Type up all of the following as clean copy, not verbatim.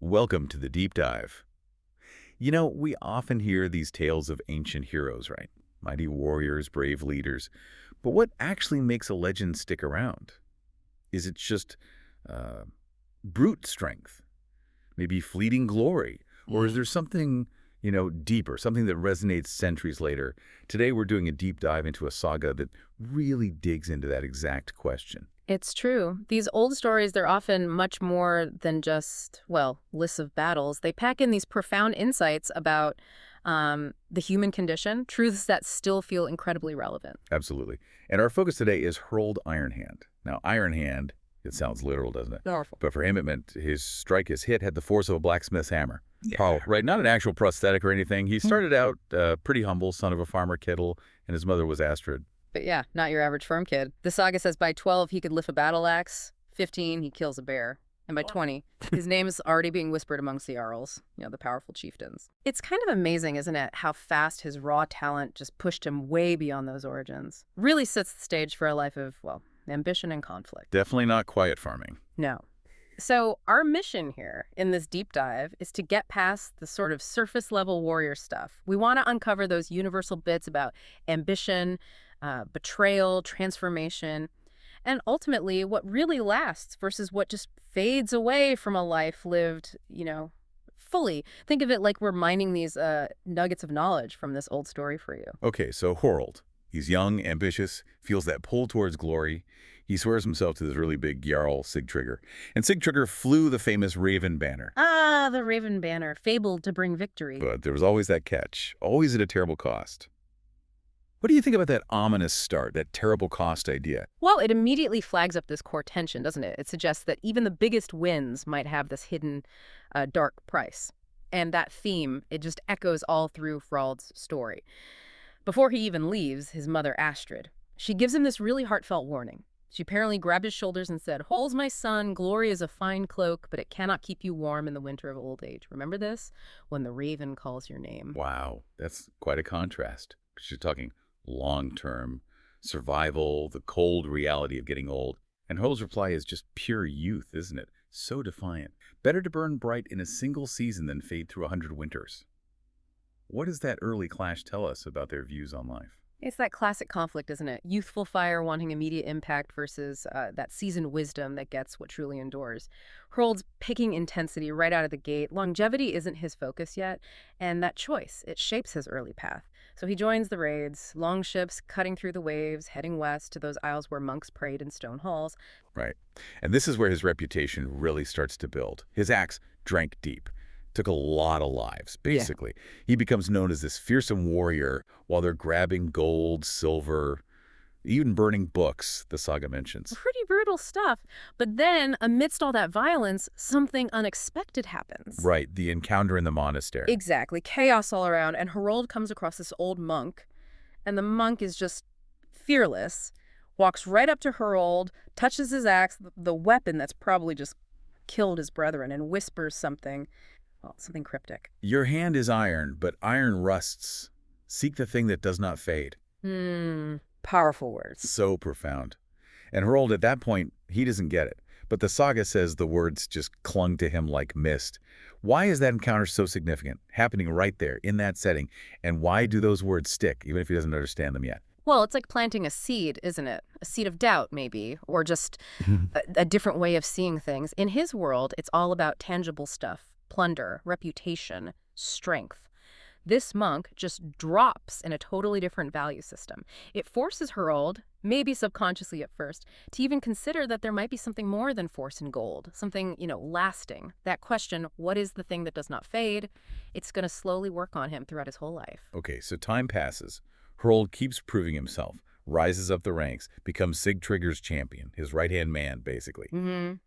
Welcome to the deep dive. You know, we often hear these tales of ancient heroes, right? Mighty warriors, brave leaders. But what actually makes a legend stick around? Is it just uh, brute strength? Maybe fleeting glory? Or is there something, deeper, something that resonates centuries later? Today we're doing a deep dive into a saga that really digs into that exact question. It's true. These old stories, they're often much more than just, well, lists of battles. They pack in these profound insights about the human condition, truths that still feel incredibly relevant. Absolutely. And our focus today is Hroald Ironhand. Now, Ironhand, it sounds literal, doesn't it? Powerful. But for him, it meant his hit had the force of a blacksmith's hammer. Yeah. Powerful, right? Not an actual prosthetic or anything. He started out pretty humble, son of a farmer Kittle, and his mother was Astrid. But yeah, not your average farm kid. The saga says by 12, he could lift a battle axe. 15, he kills a bear. And by 20, his name is already being whispered amongst the Jarls, the powerful chieftains. It's kind of amazing, isn't it, how fast his raw talent just pushed him way beyond those origins. Really sets the stage for a life of, well, ambition and conflict. Definitely not quiet farming. No. So our mission here in this deep dive is to get past the sort of surface level warrior stuff. We want to uncover those universal bits about ambition, betrayal, transformation, and ultimately what really lasts versus what just fades away from a life lived, fully. Think of it like we're mining these nuggets of knowledge from this old story for you. Okay, so Hroald. He's young, ambitious, feels that pull towards glory. He swears himself to this really big Jarl, Sigtrygr. And Sigtrygr flew the famous Raven Banner. Ah, the Raven Banner, fabled to bring victory. But there was always that catch, always at a terrible cost. What do you think about that ominous start, that terrible cost idea? Well, it immediately flags up this core tension, doesn't it? It suggests that even the biggest wins might have this hidden dark price. And that theme, it just echoes all through Hroald's story. Before he even leaves, his mother, Astrid, she gives him this really heartfelt warning. She apparently grabbed his shoulders and said, "Hold, my son, glory is a fine cloak, but it cannot keep you warm in the winter of old age. Remember this? When the raven calls your name." Wow, that's quite a contrast. She's talking long-term survival, the cold reality of getting old. And Hroald's reply is just pure youth, isn't it? So defiant. Better to burn bright in a single season than fade through 100 winters. What does that early clash tell us about their views on life? It's that classic conflict, isn't it? Youthful fire wanting immediate impact versus that seasoned wisdom that gets what truly endures. Hroald's picking intensity right out of the gate. Longevity isn't his focus yet, and that choice, it shapes his early path. So he joins the raids, long ships cutting through the waves, heading west to those isles where monks prayed in stone halls. Right. And this is where his reputation really starts to build. His axe drank deep. Took a lot of lives, basically. Yeah. He becomes known as this fearsome warrior while they're grabbing gold, silver, even burning books, the saga mentions. Pretty brutal stuff. But then, amidst all that violence, something unexpected happens. Right, the encounter in the monastery. Exactly. Chaos all around. And Hroald comes across this old monk, and the monk is just fearless, walks right up to Hroald, touches his axe, the weapon that's probably just killed his brethren, and whispers something. Well, something cryptic. Your hand is iron, but iron rusts. Seek the thing that does not fade. Powerful words. So profound. And Hroald, at that point, he doesn't get it. But the saga says the words just clung to him like mist. Why is that encounter so significant, happening right there, in that setting? And why do those words stick, even if he doesn't understand them yet? Well, it's like planting a seed, isn't it? A seed of doubt, maybe, or just a different way of seeing things. In his world, it's all about tangible stuff. Plunder, reputation, strength. This monk just drops in a totally different value system. It forces Hroald, maybe subconsciously at first, to even consider that there might be something more than force and gold, something, lasting. That question, what is the thing that does not fade? It's going to slowly work on him throughout his whole life. Okay, so time passes. Hroald keeps proving himself, rises up the ranks, becomes Sigtrygr's champion, his right-hand man, basically.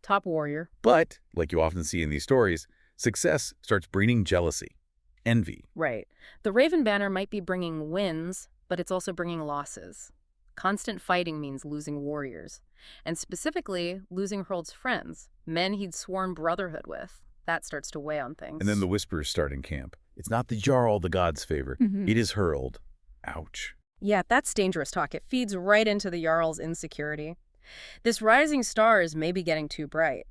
Top warrior. But, like you often see in these stories, success starts breeding jealousy, envy. Right. The Raven Banner might be bringing wins, but it's also bringing losses. Constant fighting means losing warriors, and specifically losing Hroald's friends, men he'd sworn brotherhood with. That starts to weigh on things. And then the whispers start in camp. It's not the Jarl the gods favor. It is Hroald. Ouch. Yeah, that's dangerous talk. It feeds right into the Jarl's insecurity. This rising star is maybe getting too bright.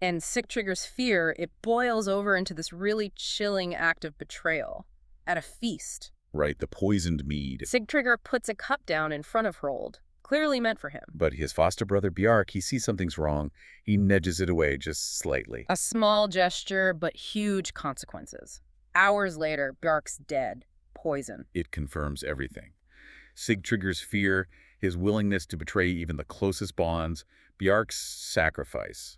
And Sigtryggr's fear, it boils over into this really chilling act of betrayal. At a feast, Right, the poisoned mead. Sigtryggr puts a cup down in front of Hrold, clearly meant for him. But his foster brother Bjark, he sees something's wrong. He nudges it away just slightly. A small gesture, but huge consequences. Hours later, Bjark's dead. Poison. It confirms everything. Sigtryggr's fear, his willingness to betray even the closest bonds, Bjark's sacrifice.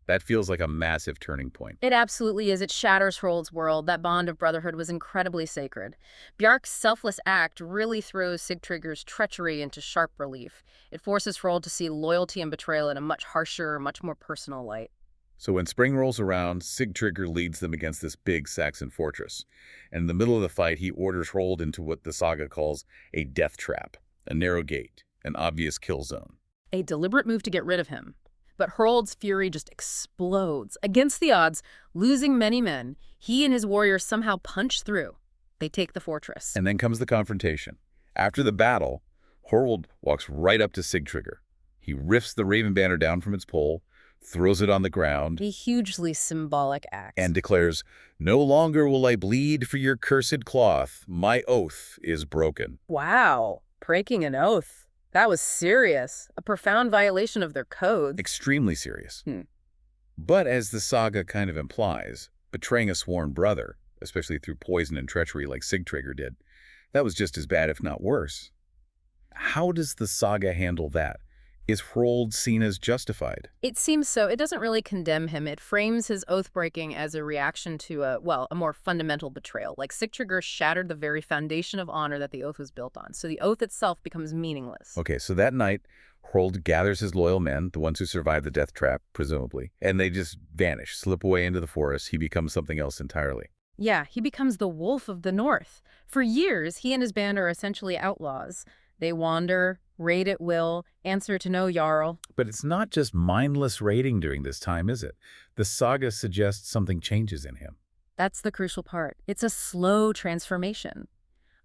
That feels like a massive turning point. It absolutely is. It shatters Hrold's world. That bond of brotherhood was incredibly sacred. Bjark's selfless act really throws Sigtryggr's treachery into sharp relief. It forces Hrold to see loyalty and betrayal in a much harsher, much more personal light. So when spring rolls around, Sigtryggr leads them against this big Saxon fortress. And in the middle of the fight, he orders Hrold into what the saga calls a death trap, a narrow gate, an obvious kill zone. A deliberate move to get rid of him. But Hrold's fury just explodes. Against the odds, losing many men, he and his warriors somehow punch through. They take the fortress. And then comes the confrontation. After the battle, Hrold walks right up to Sigtryggr. He rifts the raven banner down from its pole, throws it on the ground, A hugely symbolic act. and declares, "No longer will I bleed for your cursed cloth. My oath is broken." Wow, breaking an oath. That was serious. A profound violation of their codes. Extremely serious. Hmm. But as the saga kind of implies, betraying a sworn brother, especially through poison and treachery like Sigtryggr did, that was just as bad, if not worse. How does the saga handle that? Is Hrold seen as justified? It seems so. It doesn't really condemn him. It frames his oath-breaking as a reaction to a more fundamental betrayal. Like Sigtryggr shattered the very foundation of honor that the oath was built on. So the oath itself becomes meaningless. Okay, so that night, Hrold gathers his loyal men, the ones who survived the death trap, presumably, and they just vanish, slip away into the forest. He becomes something else entirely. Yeah, he becomes the wolf of the north. For years, he and his band are essentially outlaws. They wander, raid at will, answer to no jarl. But it's not just mindless raiding during this time, is it? The saga suggests something changes in him. That's the crucial part. It's a slow transformation.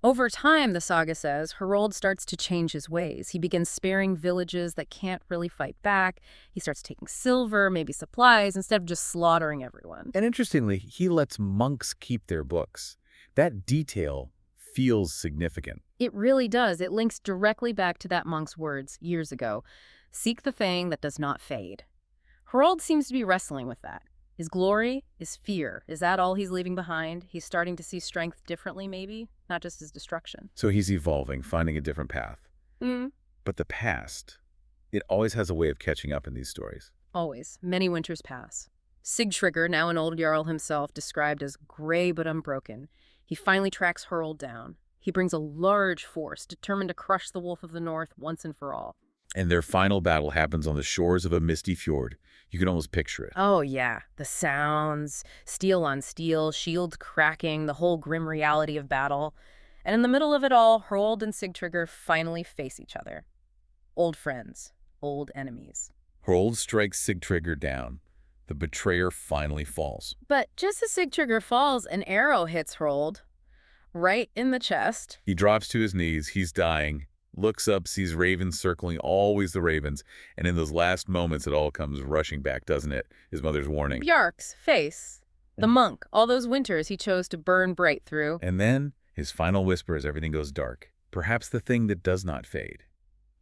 Over time, the saga says, Hrold starts to change his ways. He begins sparing villages that can't really fight back. He starts taking silver, maybe supplies, instead of just slaughtering everyone. And interestingly, he lets monks keep their books. That detail feels significant. It really does. It links directly back to that monk's words years ago. Seek the thing that does not fade. Hrold seems to be wrestling with that. His glory, his fear. Is that all he's leaving behind? He's starting to see strength differently, maybe? Not just his destruction. So he's evolving, finding a different path. But the past, it always has a way of catching up in these stories. Always. Many winters pass. Sigtryggr, now an old jarl himself, described as gray but unbroken. He finally tracks Hrold down. He brings a large force, determined to crush the Wolf of the North once and for all. And their final battle happens on the shores of a misty fjord. You can almost picture it. Oh, yeah. The sounds, steel on steel, shields cracking, the whole grim reality of battle. And in the middle of it all, Hrold and Sigtryggr finally face each other. Old friends, old enemies. Hrold strikes Sigtryggr down. The betrayer finally falls. But just as Sigtryggr falls, an arrow hits Hrold, right in the chest. He drops to his knees. He's dying. Looks up, sees ravens circling, always the ravens. And in those last moments, it all comes rushing back, doesn't it? His mother's warning. Bjark's face. The monk. All those winters he chose to burn bright through. And then his final whisper as everything goes dark. Perhaps the thing that does not fade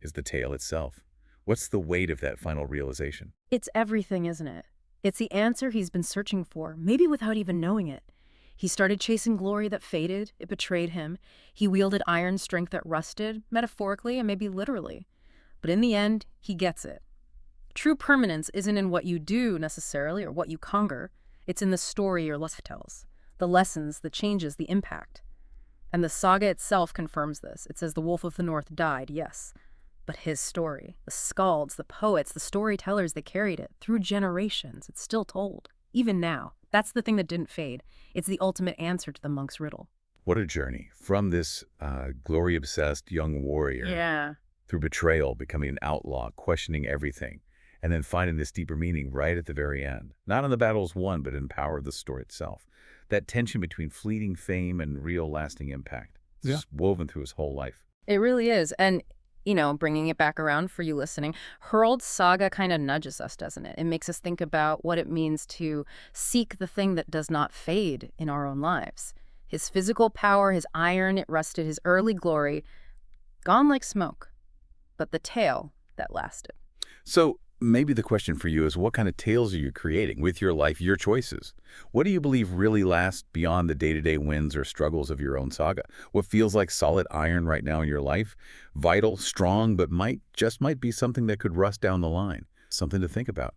is the tale itself. What's the weight of that final realization? It's everything, isn't it? It's the answer he's been searching for, maybe without even knowing it. He started chasing glory that faded. It betrayed him. He wielded iron strength that rusted, metaphorically and maybe literally. But in the end, he gets it. True permanence isn't in what you do necessarily or what you conquer. It's in the story your life tells, the lessons, the changes, the impact. And the saga itself confirms this. It says the Wolf of the North died, yes. But his story, the skalds, the poets, the storytellers that carried it, through generations, it's still told, even now. That's the thing that didn't fade. It's the ultimate answer to the monk's riddle. What a journey from this glory-obsessed young warrior Yeah. through betrayal, becoming an outlaw, questioning everything, and then finding this deeper meaning right at the very end. Not in the battles won, but in the power of the story itself. That tension between fleeting fame and real lasting impact. It's just woven through his whole life. It really is. And bringing it back around for you listening, Hrold's saga kind of nudges us, doesn't it? It makes us think about what it means to seek the thing that does not fade in our own lives. His physical power, his iron, it rusted, his early glory, gone like smoke. But the tale that lasted. So maybe the question for you is, what kind of tales are you creating with your life, your choices? What do you believe really lasts beyond the day-to-day wins or struggles of your own saga? What feels like solid iron right now in your life? Vital, strong, but might be something that could rust down the line. Something to think about.